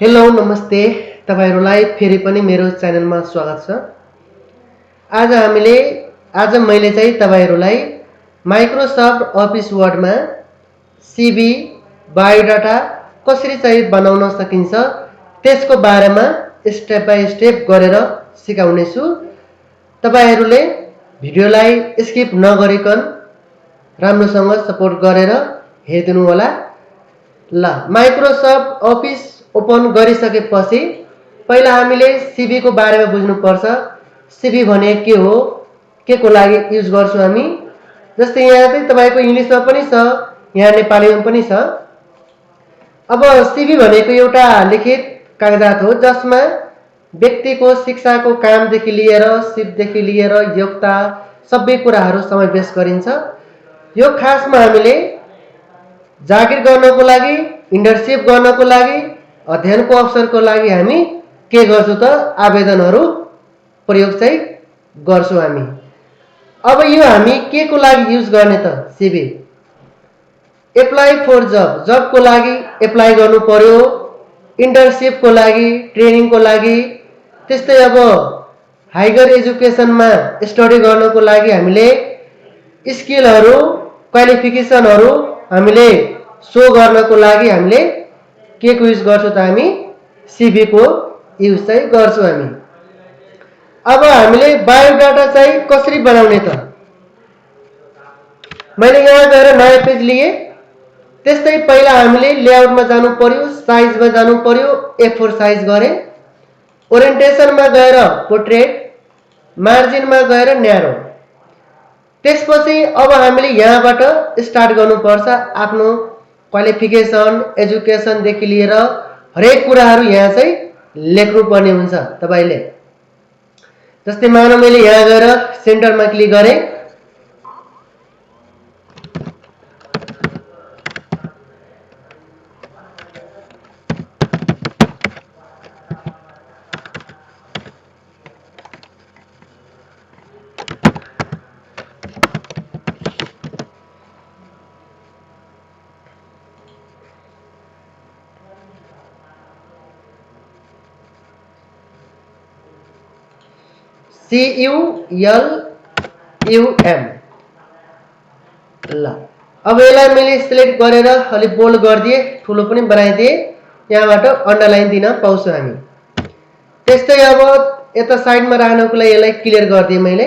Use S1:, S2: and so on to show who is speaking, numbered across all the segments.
S1: Hello नमस्ते तपाईहरुलाई फेरि पनि मेरो च्यानलमा स्वागत छ। आज मैले चाहिँ तपाईहरुलाई माइक्रोसफ्ट अफिस वर्डमा सीवी बायोडाटा कसरी चाहिँ बनाउन सकिन्छ त्यसको बारेमा स्टेप बाइ स्टेप गरेर सिकाउने छु। तपाईहरुले भिडियोलाई स्किप नगरिकन राम्रोसँग सपोर्ट गरेर हेर्दिनु होला। ल माइक्रोसफ्ट अफिस ओपन गरिसकेपछि पहिला हामीले सीवी को बारेमा बुझ्नुपर्छ। सीवी भने के हो, के को लागि युज गर्छौं हामी। जस्तै यहाँ चाहिँ तपाईको इंग्लिशमा पनि छ, यहाँ नेपालीमा पनि छ। अब सीवी भनेको एउटा लिखित कागजात हो जसमा व्यक्तिको शिक्षाको कामदेखि लिएर सिपदेखि लिएर योग्यता सबै कुराहरू समावेश गरिन्छ। यो खासमा हामीले जागिर गर्नको लागि, इन्टर्नशिप गर्नको लागि, अध्ययनको अवसरको लागि हामी के गर्छौं त आवेदनहरू प्रयोग चाहिँ गर्छौं हामी। अब यो हामी के को लागि युज गर्ने त सीवी। एप्लाई फर जब, जब को लागि एप्लाई गर्नु पर्यो, इन्टर्नशिप को लागि, ट्रेनिङ को लागि, त्यस्तै अब हायर एजुकेसनमा स्टडी गर्नको लागि हामीले स्किलहरू, क्वालिफिकेसनहरू हामीले शो गर्नको लागि हामीले के को युज गर्छौं त हामी सीवी को युज चाहिँ गर्छौं हामी। अब हामीले बायोडाटा चाहिँ कसरी बनाउने त। मैले यहाँ गएर नयाँ पेज लिए। त्यस्तै पहिला हामीले लेआउटमा जानु पर्यो, साइजमा जानु पर्यो, A4 साइज गरे। ओरिएन्टेसनमा गएर पोर्ट्रेट, मार्जिनमा गएर न्यारो। त्यसपछि अब हामीले यहाँबाट स्टार्ट गर्नुपर्छ। आफ्नो क्वालिफिकेसन, एजुकेसन देखि लिएर हरेक कुराहरू यहाँ चाहिँ लेख्नु पर्ने हुन्छ तपाईले। जस्तै मानौ मैले यहाँ गएर सेन्टरमा क्लिक गरे। CULUM ल अब यसलाई मैले सिलेक्ट गरेर अलि बोल्ड गरिदिए, ठुलो पनि बनाइदिए। यहाँबाट अन्डरलाइन दिन पाउँछु हामी। त्यस्तै अब यता साइडमा राख्नको लागि यसलाई क्लियर गरिदिए मैले।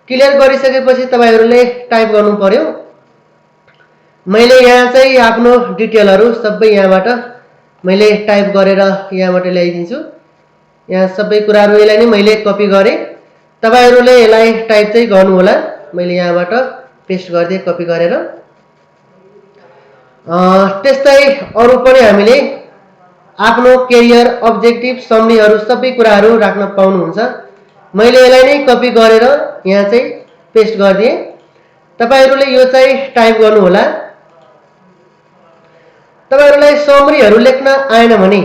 S1: क्लियर गरिसकेपछि तपाईहरुले टाइप गर्नु पर्यो। मैले यहाँ चाहिँ आफ्नो डिटेलहरु सबै यहाँबाट मैले टाइप गरेर यहाँबाट ल्याइदिन्छु। यहाँ सबै कुराहरु यसलाई नै मैले कपी गरे। तपाईहरुले यसलाई टाइप चाहिँ गर्नु होला। मैले यहाँबाट पेस्ट गर्दिए कपी गरेर। त्यस्तै अरु पनि हामीले आफ्नो करियर अब्जेक्टिभ समरीहरु सबै कुराहरु राख्न पाउनुहुन्छ। मैले यसलाई नै कपी गरेर यहाँ चाहिँ पेस्ट गर्दिए। तपाईहरुले यो चाहिँ टाइप गर्नु होला। तपाईहरुलाई समरीहरु लेख्न आएन भने,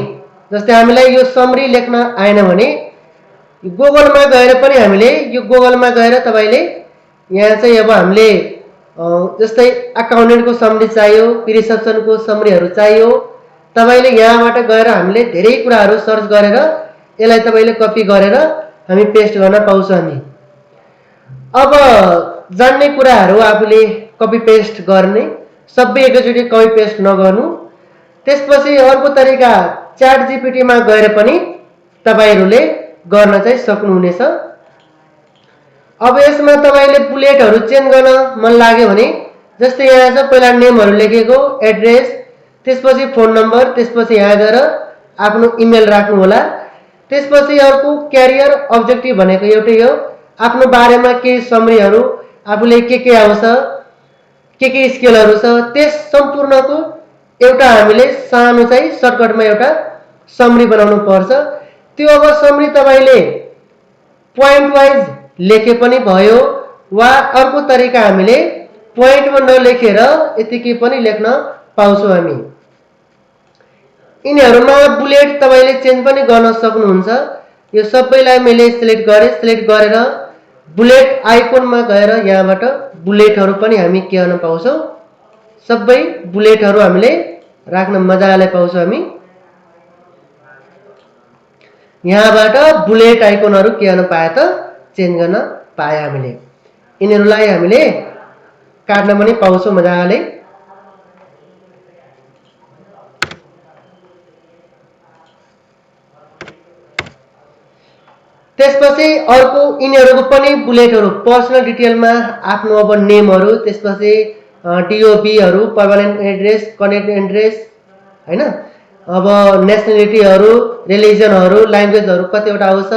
S1: जस्तै हामीलाई यो समरी लेख्न आएन भने गुगलमा गएर पनि हामीले यो गुगलमा गएर तपाईले यहाँ चाहिँ अब हामीले जस्तै अकाउन्टेन्टको समरी चाहियो, रिसेप्सनको समरीहरु चाहियो, तपाईले यहाँबाट गएर हामीले धेरै कुराहरु सर्च गरेर यसलाई तपाईले कपी गरेर हामी पेस्ट गर्न पाउँछौं हामी। अब जान्ने कुराहरु आफूले कपी पेस्ट गर्ने, सबै एकैचोटी कपी पेस्ट नगर्नु। त्यसपछि अर्को तरिका च्याट जीपीटी मा गएर पनि तपाईहरुले गर्न चाहिँ सक्नुहुनेछ। अब यसमा तपाईले बुलेटहरु चेन्ज गर्न मन लाग्यो भने जस्तै यहाँ छ पहिला नेमहरु लेखेको, एड्रेस, त्यसपछि फोन नम्बर, त्यसपछि यहाँ गएर आफ्नो इमेल राख्नु होला। त्यसपछि अर्को क्यारियर अब्जेक्टिभ भनेको एउटै हो। आफ्नो बारेमा के समरीहरु, आफूले के आउँछ, के स्किलहरु छ, त्यस सम्पूर्णको एउटा हामीले सानो चाहिँ सर्टकटमा एउटा समरी बनाउनु पर्छ। त्यो अब समरी तपाईले प्वाइन्ट वाइज लेखे पनि भयो वा अर्को तरिका हामीले प्वाइन्टमा नलेखेर यतिकै पनि लेख्न पाउँछौं हामी। यिनीहरुमा बुलेट तपाईले चेन्ज पनि गर्न सक्नुहुन्छ। यो सबैलाई मैले सिलेक्ट गरे। सिलेक्ट गरेर बुलेट आइकनमा गएर यहाँबाट बुलेटहरु पनि हामी के गर्न पाउँछौं, सबै बुलेटहरु हामीले राख्न मजाले पाउँछौं हामी। यहाँबाट बुलेट आइकनहरू के गर्न पाए त चेन्ज गर्न पाए हामीले। यिनीहरूलाई हामीले काट्न पनि पाउँछौँ मजाले। त्यसपछि अर्को यिनीहरूको पनि बुलेटहरू पर्सनल डिटेलमा आफ्नो अब नेमहरू, त्यसपछि डिओबीहरू, पर्मानेन्ट एड्रेस, कनेक्ट एड्रेस हैन, अब नेसनलिटीहरू, रिलिजनहरू, ल्याङ्ग्वेजहरू कतिवटा आउँछ।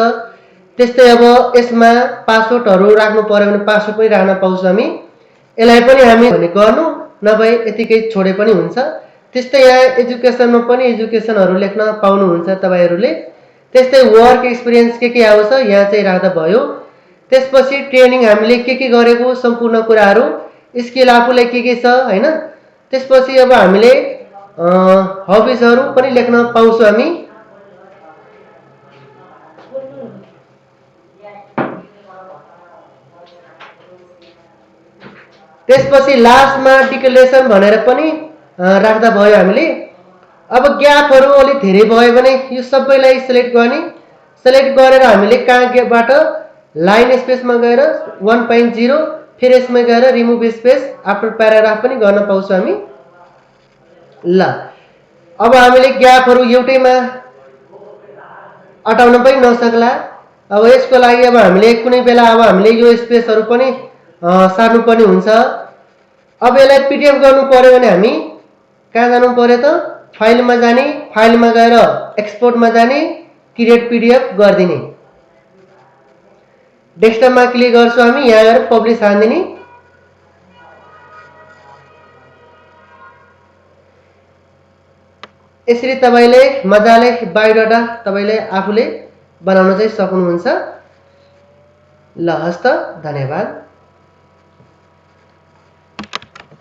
S1: त्यस्तै अब यसमा पासवर्डहरू राख्नु पर्यो भने पासवर्ड पनि राख्न पाउँछौँ हामी। यसलाई पनि हामी भने गर्नु नभए यतिकै छोडे पनि हुन्छ। त्यस्तै यहाँ एजुकेसनमा पनि एजुकेसनहरू लेख्न पाउनुहुन्छ तपाईँहरूले। त्यस्तै वर्क एक्सपिरियन्स के आउँछ यहाँ चाहिँ राख्दा भयो। त्यसपछि ट्रेनिङ हामीले के गरेको सम्पूर्ण कुराहरू, स्किल आफूलाई के छ हैन। त्यसपछि अब हामीले हबिजहरू पनि लेख्न पाउँछौँ हामी। त्यसपछि लास्टमा डिक्लेरेसन भनेर पनि राख्दा भयो हामीले। अब ग्यापहरू अलिक धेरै भयो भने यो सबैलाई सिलेक्ट गर्ने, सिलेक्ट गरेर हामीले कहाँबाट लाइन स्पेसमा गएर 1.0 फेरि यसमा गएर रिमुभ स्पेस आफ्टर प्याराग्राफ पनि गर्न पाउँछौँ हामी। ल अब हामीले ग्यापहरू एउटैमा अटाउन पनि नसक्ला। अब यसको लागि अब हामीले कुनै बेला अब हामीले यो स्पेसहरू पनि सार्नुपर्ने हुन्छ। अब यसलाई पिडिएफ गर्नु पर्यो भने हामी कहाँ जानु पर्यो त, फाइलमा जाने, फाइलमा गएर एक्सपोर्टमा जाने, क्रिएट पिडिएफ गरिदिने। डेस्कटपमा क्लिक गर्छौँ हामी, यहाँ गएर पब्लिस हानिदिने। यसरी तपाईँले मजाले बायोडाटा तपाईँले आफूले बनाउन चाहिँ सक्नुहुन्छ। ल हस्त, धन्यवाद।